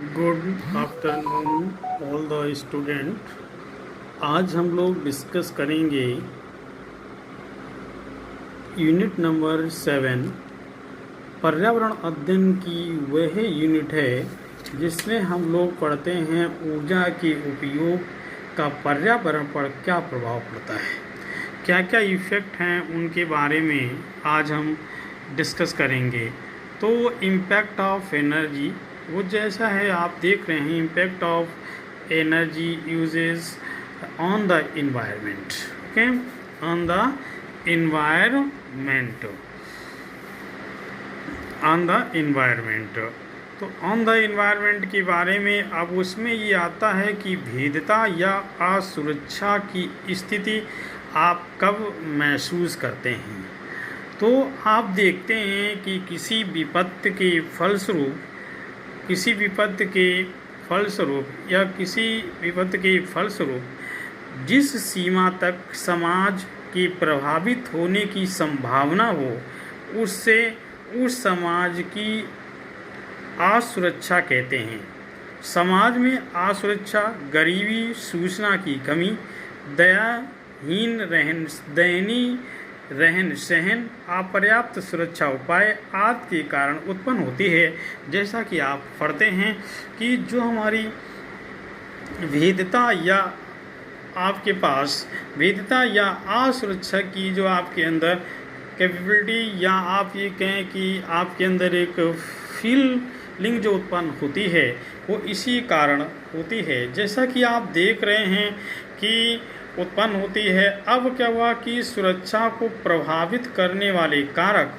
Good afternoon all the student. आज हम लोग डिस्कस करेंगे यूनिट नंबर 7। पर्यावरण अध्ययन की वह यूनिट है जिसमें हम लोग पढ़ते हैं ऊर्जा के उपयोग का पर्यावरण पर क्या प्रभाव पड़ता है, क्या क्या इफ़ेक्ट हैं उनके बारे में आज हम डिस्कस करेंगे। तो इम्पैक्ट ऑफ एनर्जी वो जैसा है, आप देख रहे हैं impact of energy uses on the environment. Okay, on the environment, on the environment. तो ऑन द इन्वायरमेंट के बारे में अब उसमें ये आता है कि भेद्यता या असुरक्षा की स्थिति आप कब महसूस करते हैं। तो आप देखते हैं कि किसी विपत्ति के फलस्वरूप जिस सीमा तक समाज के प्रभावित होने की संभावना हो, उससे उस समाज की असुरक्षा कहते हैं। समाज में असुरक्षा गरीबी, सूचना की कमी, दयनीय रहन सहन, अपर्याप्त सुरक्षा उपाय आदि के कारण उत्पन्न होती है। जैसा कि आप पढ़ते हैं कि जो हमारी भेद्यता या आपके पास भेद्यता या असुरक्षा की जो आपके अंदर कैपेबिलिटी, या आप ये कहें कि आपके अंदर एक फीलिंग जो उत्पन्न होती है वो इसी कारण होती है। जैसा कि आप देख रहे हैं कि उत्पन्न होती है। अब क्या हुआ कि सुरक्षा को प्रभावित करने वाले कारक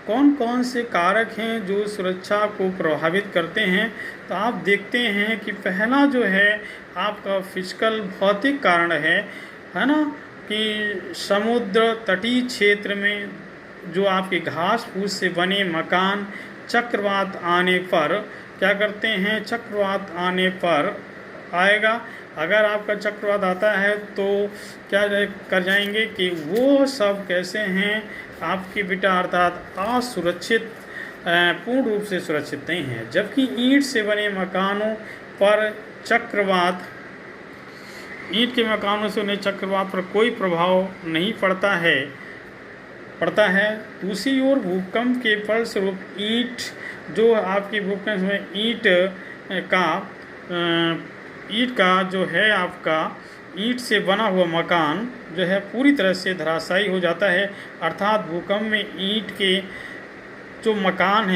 कौन कौन से कारक हैं जो सुरक्षा को प्रभावित करते हैं। तो आप देखते हैं कि पहला जो है आपका फिजिकल भौतिक कारण है ना, कि समुद्र तटीय क्षेत्र में जो आपके घास फूस से बने मकान चक्रवात आने पर क्या करते हैं, चक्रवात आने पर आएगा। अगर आपका चक्रवात आता है तो क्या कर जाएंगे कि वो सब कैसे हैं आपके बेटा अर्थात असुरक्षित, पूर्ण रूप से सुरक्षित नहीं है। जबकि ईंट से बने मकानों पर चक्रवात, ईंट के मकानों से बने चक्रवात पर कोई प्रभाव नहीं पड़ता है। दूसरी ओर भूकंप के फलस्वरूप ईंट जो आपकी भूकंप में ईंट का जो है आपका ईंट से बना हुआ मकान जो है पूरी तरह से धराशायी हो जाता है। अर्थात भूकंप में ईंट के जो मकान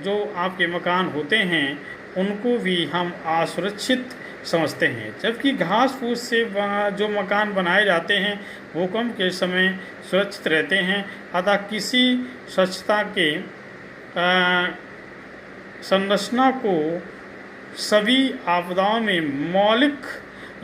जो आपके मकान होते हैं उनको भी हम असुरक्षित समझते हैं। जबकि घास फूस से जो मकान बनाए जाते हैं भूकंप के समय सुरक्षित रहते हैं। अतः किसी स्वच्छता के संरचना को सभी आपदाओं में मौलिक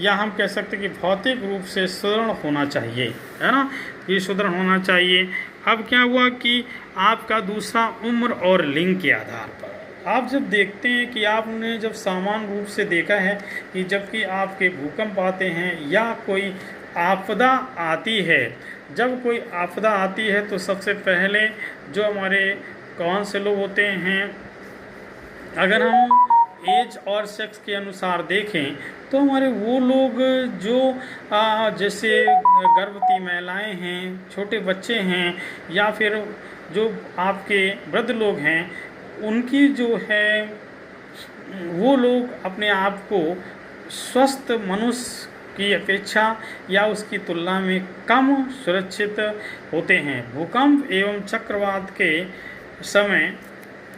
या हम कह सकते हैं कि भौतिक रूप से सुदृढ़ होना चाहिए, है ना, ये सुदृढ़ होना चाहिए। अब क्या हुआ कि आपका दूसरा उम्र और लिंग के आधार पर आप जब देखते हैं कि आपने जब सामान्य रूप से देखा है कि जबकि आपके भूकंप आते हैं या कोई आपदा आती है, जब कोई आपदा आती है तो सबसे पहले जो हमारे कौन से लोग होते हैं, अगर हम एज और सेक्स के अनुसार देखें तो हमारे वो लोग जो जैसे गर्भवती महिलाएं हैं, छोटे बच्चे हैं, या फिर जो आपके वृद्ध लोग हैं, उनकी जो है वो लोग अपने आप को स्वस्थ मनुष्य की अपेक्षा या उसकी तुलना में कम सुरक्षित होते हैं। भूकंप एवं चक्रवात के समय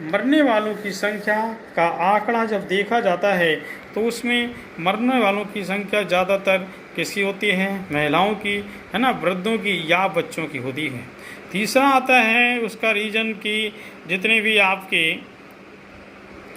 मरने वालों की संख्या का आंकड़ा जब देखा जाता है तो उसमें मरने वालों की संख्या ज़्यादातर किसकी होती है, महिलाओं की, है ना, वृद्धों की या बच्चों की होती है। तीसरा आता है उसका रीजन कि जितने भी आपके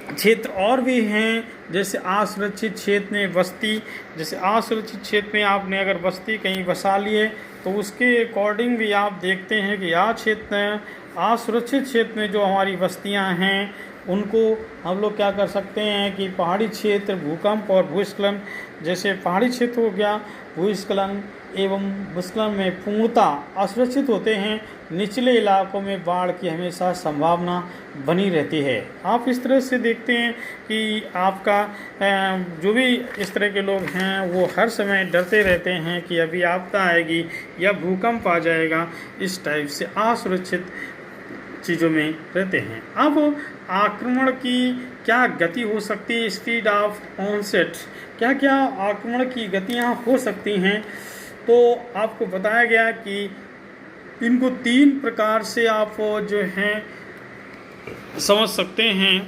क्षेत्र और भी हैं, जैसे असुरक्षित क्षेत्र में बस्ती, जैसे असुरक्षित क्षेत्र में आपने अगर बस्ती कहीं बसा लिए तो उसके अकॉर्डिंग भी आप देखते हैं कि यह क्षेत्र असुरक्षित क्षेत्र में जो हमारी बस्तियां हैं उनको हम लोग क्या कर सकते हैं कि पहाड़ी क्षेत्र भूकंप और भूस्खलन, जैसे पहाड़ी क्षेत्र हो गया भूस्खलन एवं भूस्खलन में पूर्णतः असुरक्षित होते हैं। निचले इलाकों में बाढ़ की हमेशा संभावना बनी रहती है। आप इस तरह से देखते हैं कि आपका जो भी इस तरह के लोग हैं वो हर समय डरते रहते हैं कि अभी आपदा आएगी या भूकंप आ जाएगा, इस टाइप से असुरक्षित चीज़ों में रहते हैं। अब आक्रमण की क्या गति हो सकती है, स्पीड ऑफ ऑनसेट, क्या क्या आक्रमण की गतियाँ हो सकती हैं, तो आपको बताया गया कि इनको 3 प्रकार से आप जो हैं समझ सकते हैं,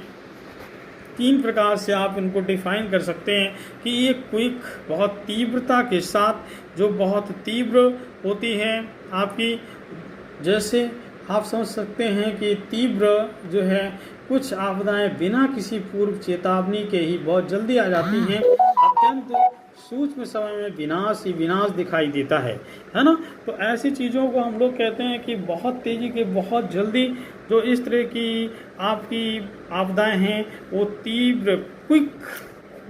3 प्रकार से आप इनको डिफाइन कर सकते हैं कि ये क्विक बहुत तीव्रता के साथ जो बहुत तीव्र होती है आपकी, जैसे आप समझ सकते हैं कि तीव्र जो है कुछ आपदाएं बिना किसी पूर्व चेतावनी के ही बहुत जल्दी आ जाती हैं, अत्यंत सूक्ष्म समय में विनाश ही विनाश दिखाई देता है ना। तो ऐसी चीज़ों को हम लोग कहते हैं कि बहुत तेज़ी के बहुत जल्दी जो इस तरह की आपकी आपदाएं हैं वो तीव्र क्विक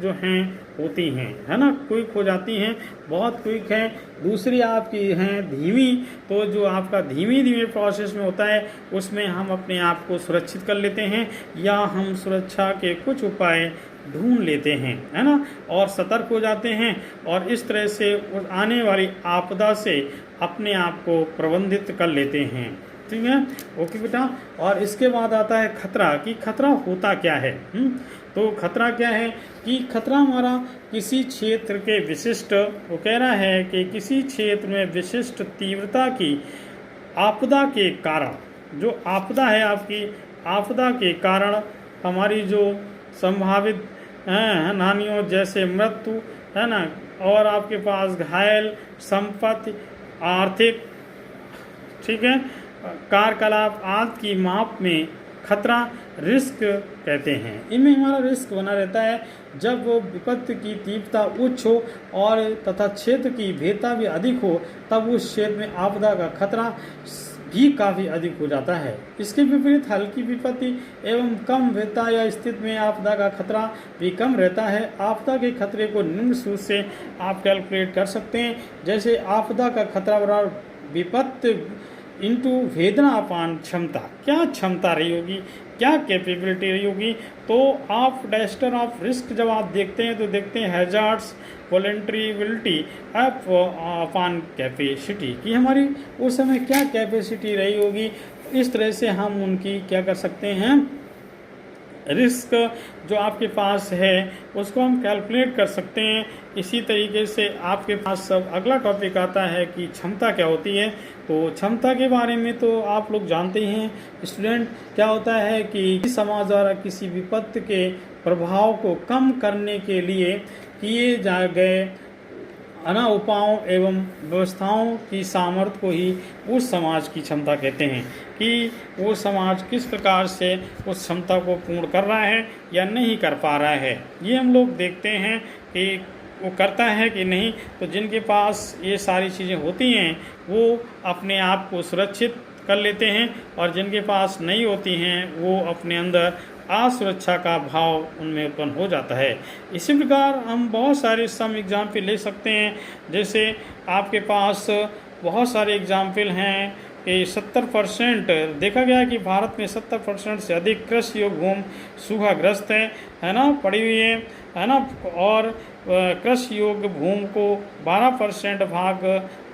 जो हैं होती हैं, है ना, क्विक हो जाती हैं, बहुत क्विक हैं। दूसरी आपकी हैं धीमी, तो जो आपका धीमी धीमे प्रोसेस में होता है उसमें हम अपने आप को सुरक्षित कर लेते हैं या हम सुरक्षा के कुछ उपाय ढूंढ लेते हैं, है ना, और सतर्क हो जाते हैं और इस तरह से आने वाली आपदा से अपने आप को प्रबंधित कर लेते हैं। ठीक है, ओके बेटा। और इसके बाद आता है खतरा, कि खतरा होता क्या है। तो खतरा क्या है कि खतरा हमारा किसी क्षेत्र के विशिष्ट, वो कह रहा है कि किसी क्षेत्र में विशिष्ट तीव्रता की आपदा के कारण, जो आपदा है आपकी, आपदा के कारण हमारी जो संभावित हानियों जैसे मृत्यु, है ना, और आपके पास घायल, संपत्ति, आर्थिक, ठीक है, कार्यकलाप आदि की माप में खतरा रिस्क कहते हैं। इनमें हमारा रिस्क बना रहता है जब वो विपत्ति की तीव्रता उच्च हो और तथा क्षेत्र की भेदता भी अधिक हो, तब उस क्षेत्र में आपदा का खतरा भी काफ़ी अधिक हो जाता है। इसके विपरीत हल्की विपत्ति एवं कम भेदता या स्थिति में आपदा का खतरा भी कम रहता है। आपदा के खतरे को निम्न सूत्र से आप कैलकुलेट कर सकते हैं, जैसे आपदा का खतरा बराबर विपत्ति इंटू वेदना अपान क्षमता। क्या क्षमता रही होगी, क्या कैपेबिलिटी रही होगी, तो आप डायस्टर ऑफ रिस्क जब आप देखते हैं तो देखते हैं हैजार्ड्स वॉलेंट्रीबिलिटी अपान कैपेसिटी, कि हमारी उस समय क्या कैपेसिटी रही होगी। इस तरह से हम उनकी क्या कर सकते हैं, रिस्क जो आपके पास है उसको हम कैलकुलेट कर सकते हैं। इसी तरीके से आपके पास सब अगला टॉपिक आता है कि क्षमता क्या होती है। तो क्षमता के बारे में तो आप लोग जानते ही हैं स्टूडेंट, क्या होता है कि समाज द्वारा किसी विपत्ति के प्रभाव को कम करने के लिए किए जा गए उपायों एवं व्यवस्थाओं की सामर्थ्य को ही उस समाज की क्षमता कहते हैं, कि वो समाज किस प्रकार से उस क्षमता को पूर्ण कर रहा है या नहीं कर पा रहा है। ये हम लोग देखते हैं कि वो करता है कि नहीं। तो जिनके पास ये सारी चीज़ें होती हैं वो अपने आप को सुरक्षित कर लेते हैं, और जिनके पास नहीं होती हैं वो अपने अंदर असुरक्षा का भाव उनमें उत्पन्न हो जाता है। इसी प्रकार हम बहुत सारे सम एग्जाम्पल ले सकते हैं, जैसे आपके पास बहुत सारे एग्जाम्पल हैं कि 70% देखा गया है कि भारत में 70% से अधिक कृषि योग्य भूमि सूखाग्रस्त है ना, पड़ी हुई है ना, और कृषि योग्य भूमि को 12% भाग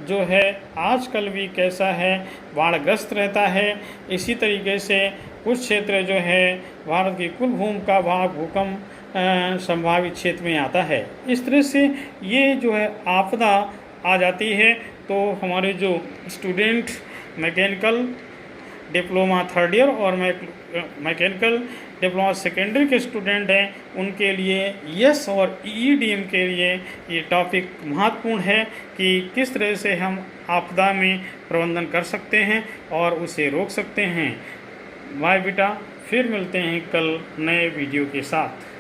जो है आजकल भी कैसा है, बाढ़ग्रस्त रहता है। इसी तरीके से कुछ क्षेत्र जो है भारत की कुल भूमि का भाग भूकंप संभावित क्षेत्र में आता है। इस तरह से ये जो है आपदा आ जाती है। तो हमारे जो student mechanical diploma 3rd year और मैकेनिकल डिप्लोमा 2nd ईयर के स्टूडेंट हैं, उनके लिए यस और EEDM के लिए ये टॉपिक महत्वपूर्ण है कि किस तरह से हम आपदा में प्रबंधन कर सकते हैं और उसे रोक सकते हैं। बाय बेटा, फिर मिलते हैं कल नए वीडियो के साथ।